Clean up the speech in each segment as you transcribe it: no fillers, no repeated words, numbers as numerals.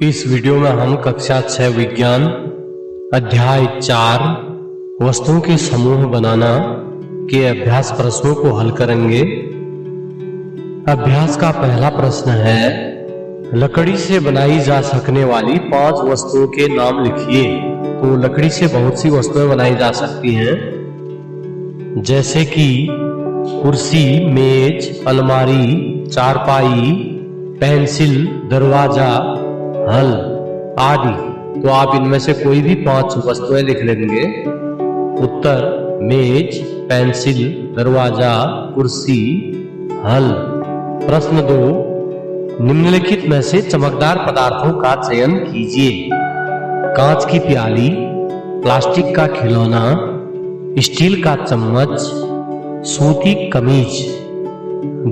इस वीडियो में हम कक्षा 6 विज्ञान अध्याय 4 वस्तुओं के समूह बनाना के अभ्यास प्रश्नों को हल करेंगे। अभ्यास का पहला प्रश्न है, लकड़ी से बनाई जा सकने वाली 5 वस्तुओं के नाम लिखिए। तो लकड़ी से बहुत सी वस्तुएं बनाई जा सकती हैं, जैसे कि कुर्सी, मेज, अलमारी, चारपाई, पेंसिल, दरवाजा, हल आदि। तो आप इनमें से कोई भी 5 वस्तुएं लिख लेंगे। उत्तर मेज, पेंसिल, दरवाजा, कुर्सी, हल। प्रश्न 2, निम्नलिखित में से चमकदार पदार्थों का चयन कीजिए। कांच की प्याली, प्लास्टिक का खिलौना, स्टील का चम्मच, सूती कमीज।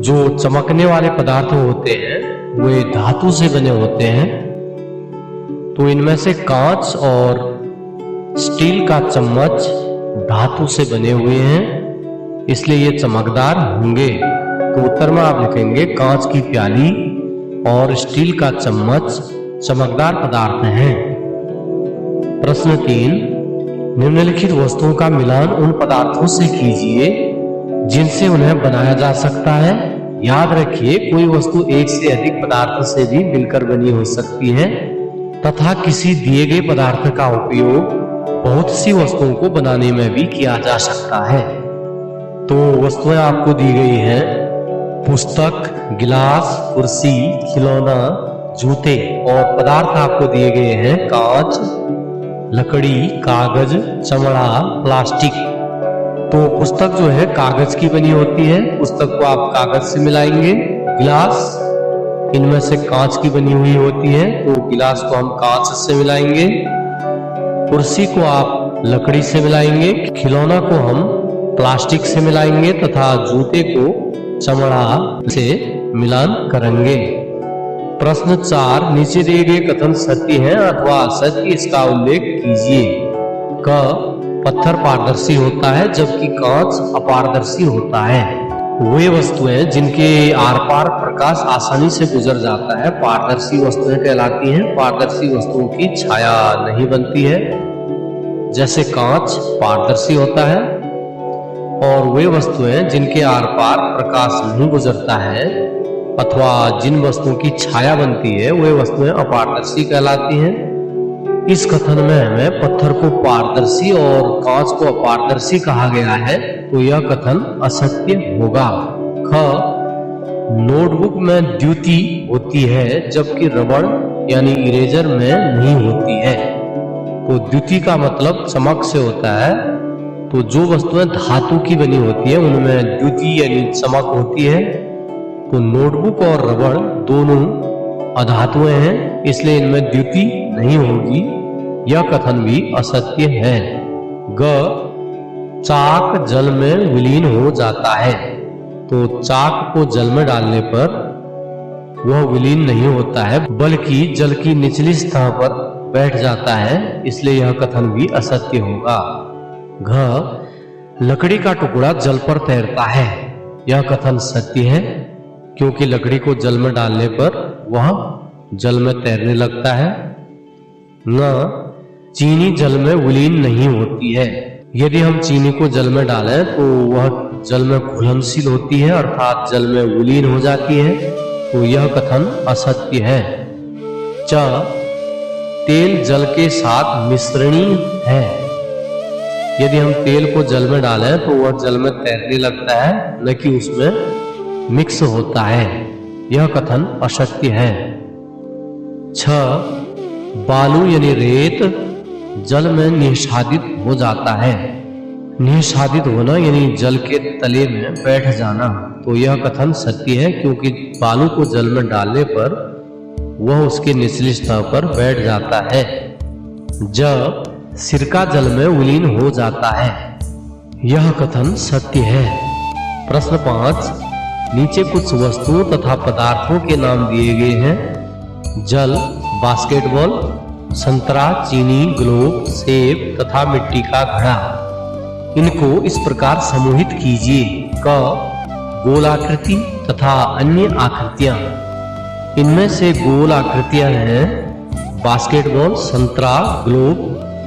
जो चमकने वाले पदार्थ होते हैं वे धातु से बने होते हैं, तो इनमें से कांच और स्टील का चम्मच धातु से बने हुए हैं, इसलिए ये चमकदार होंगे। तो उत्तर में आप लिखेंगे कांच की प्याली और स्टील का चम्मच चमकदार पदार्थ हैं। प्रश्न 3, निम्नलिखित वस्तुओं का मिलान उन पदार्थों से कीजिए जिनसे उन्हें बनाया जा सकता है। याद रखिए, कोई वस्तु एक से अधिक पदार्थ से भी मिलकर बनी हो सकती है तथा किसी दिए गए पदार्थ का उपयोग बहुत सी वस्तुओं को बनाने में भी किया जा सकता है। तो वस्तुएं आपको दी गई हैं, पुस्तक, गिलास, कुर्सी, खिलौना, जूते। और पदार्थ आपको दिए गए हैं कांच, लकड़ी, कागज, चमड़ा, प्लास्टिक। तो पुस्तक जो है कागज की बनी होती है, पुस्तक को आप कागज से मिलाएंगे। गिलास इनमें से कांच की बनी हुई होती है, तो गिलास को हम कांच से मिलाएंगे। कुर्सी को आप लकड़ी से मिलाएंगे, खिलौना को हम प्लास्टिक से मिलाएंगे तथा जूते को चमड़ा से मिलान करेंगे। प्रश्न 4, नीचे दिए गए कथन सत्य है अथवा असत्य, इसका उल्लेख कीजिए। क, पत्थर पारदर्शी होता है जबकि कांच अपारदर्शी होता है। वे वस्तुएं जिनके आर पार प्रकाश आसानी से गुजर जाता है पारदर्शी वस्तुएं कहलाती हैं। पारदर्शी वस्तुओं की छाया नहीं बनती है, जैसे कांच पारदर्शी होता है। और वे वस्तुएं जिनके आर पार प्रकाश नहीं गुजरता है अथवा जिन वस्तुओं की छाया बनती है वे वस्तुएं अपारदर्शी कहलाती हैं। इस कथन में हमें पत्थर को पारदर्शी और कांच को अपारदर्शी कहा गया है, तो यह कथन असत्य होगा। ख, नोटबुक में द्युति होती है जबकि रबड़ यानी इरेजर में नहीं होती है। तो द्युति का मतलब चमक से होता है, तो जो वस्तुएं धातु की बनी होती है उनमें द्युति यानी चमक होती है। तो नोटबुक और रबड़ दोनों अधातुएं हैं, इसलिए इनमें द्युति नहीं होगी। यह कथन भी असत्य है। ग, चाक जल में विलीन हो जाता है। तो चाक को जल में डालने पर वह विलीन नहीं होता है, बल्कि जल की निचली सतह पर बैठ जाता है, इसलिए यह कथन भी असत्य होगा। घ, लकड़ी का टुकड़ा जल पर तैरता है। यह कथन सत्य है, क्योंकि लकड़ी को जल में डालने पर वह जल में तैरने लगता है। न, चीनी जल में विलीन नहीं होती है। यदि हम चीनी को जल में डालें तो वह जल में घुलनशील होती है, अर्थात जल में विलीन हो जाती है, तो यह कथन असत्य है। च, तेल जल के साथ मिश्रणी है। यदि हम तेल को जल में डालें तो वह जल में तैरने लगता है, न कि उसमें मिक्स होता है। यह कथन असत्य है। छ, बालू यानी रेत जल में निःसादित हो जाता है। निःसादित होना यानी जल के तले में बैठ जाना, तो यह कथन सत्य है, क्योंकि बालू को जल में डालने पर वह उसके निचली सतह पर बैठ जाता है। ज, सिरका जल में विलीन हो जाता है। यह कथन सत्य है। प्रश्न 5, नीचे कुछ वस्तुओं तथा पदार्थों के नाम दिए गए हैं। जल, बास्केटबॉल, संतरा, चीनी, ग्लोब, सेब तथा मिट्टी का घड़ा। इनको इस प्रकार समूहित कीजिए। क, गोलाकृति तथा अन्य आकृतियां। इनमें से गोल आकृतियां हैं बास्केटबॉल, संतरा, ग्लोब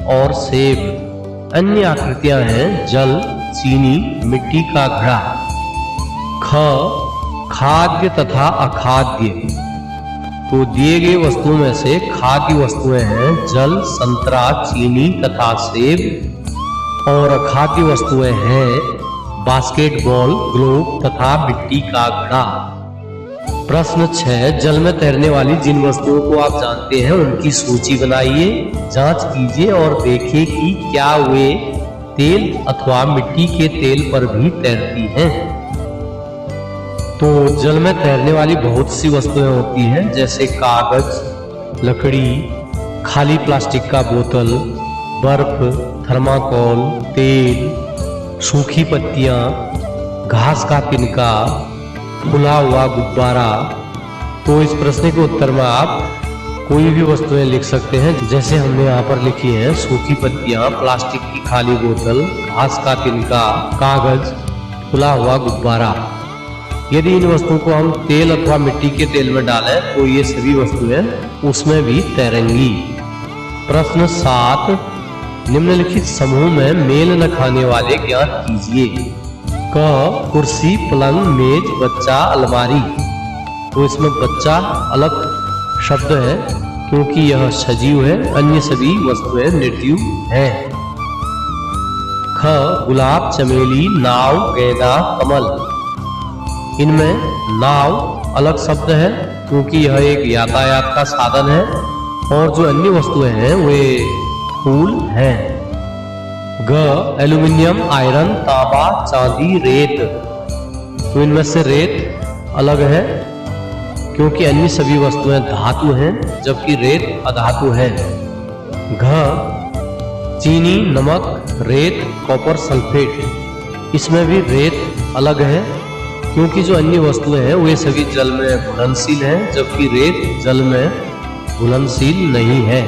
और सेब। अन्य आकृतियां हैं जल, चीनी, मिट्टी का घड़ा। ख खाद्य तथा अखाद्य। तो दिए गए वस्तुओं में से खाद्य वस्तुएं हैं जल, संतरा, चीनी तथा सेब, और अखाद्य वस्तुएं हैं बास्केटबॉल, ग्लोब तथा मिट्टी का घड़ा। प्रश्न 6, जल में तैरने वाली जिन वस्तुओं को आप जानते हैं उनकी सूची बनाइए, जांच कीजिए और देखिए कि क्या वे तेल अथवा मिट्टी के तेल पर भी तैरती हैं। तो जल में तैरने वाली बहुत सी वस्तुएं होती हैं, जैसे कागज, लकड़ी, खाली प्लास्टिक का बोतल, बर्फ, थर्माकोल, तेल, सूखी पत्तियां, घास का तिनका, फुला हुआ गुब्बारा। तो इस प्रश्न के उत्तर में आप कोई भी वस्तुएं लिख सकते हैं, जैसे हमने यहाँ पर लिखी है सूखी पत्तियां, प्लास्टिक की खाली बोतल, घास का तिनका, कागज, फुला हुआ गुब्बारा। यदि इन वस्तुओं को हम तेल अथवा मिट्टी के तेल में डालें तो ये सभी वस्तुएं उसमें भी तैरेंगी। प्रश्न 7, निम्नलिखित समूह में मेल न खाने वाले ज्ञात कीजिए। क कुर्सी, पलंग, मेज, बच्चा, अलमारी। तो इसमें बच्चा अलग शब्द है क्योंकि यह सजीव है, अन्य सभी वस्तुएं निर्जीव हैं। ख गुलाब, चमेली, नाव, गेंदा, कमल। इनमें नाव अलग शब्द है क्योंकि यह एक यातायात का साधन है, और जो अन्य वस्तुएं हैं वे फूल हैं। ग एल्यूमिनियम, आयरन, तांबा, चांदी, रेत। तो इनमें से रेत अलग है क्योंकि अन्य सभी वस्तुएं धातु हैं, जबकि रेत अधातु है। घ चीनी, नमक, रेत, कॉपर सल्फेट। इसमें भी रेत अलग है क्योंकि जो अन्य वस्तुएं हैं वे सभी जल में घुलनशील हैं, जबकि रेत जल में घुलनशील नहीं है।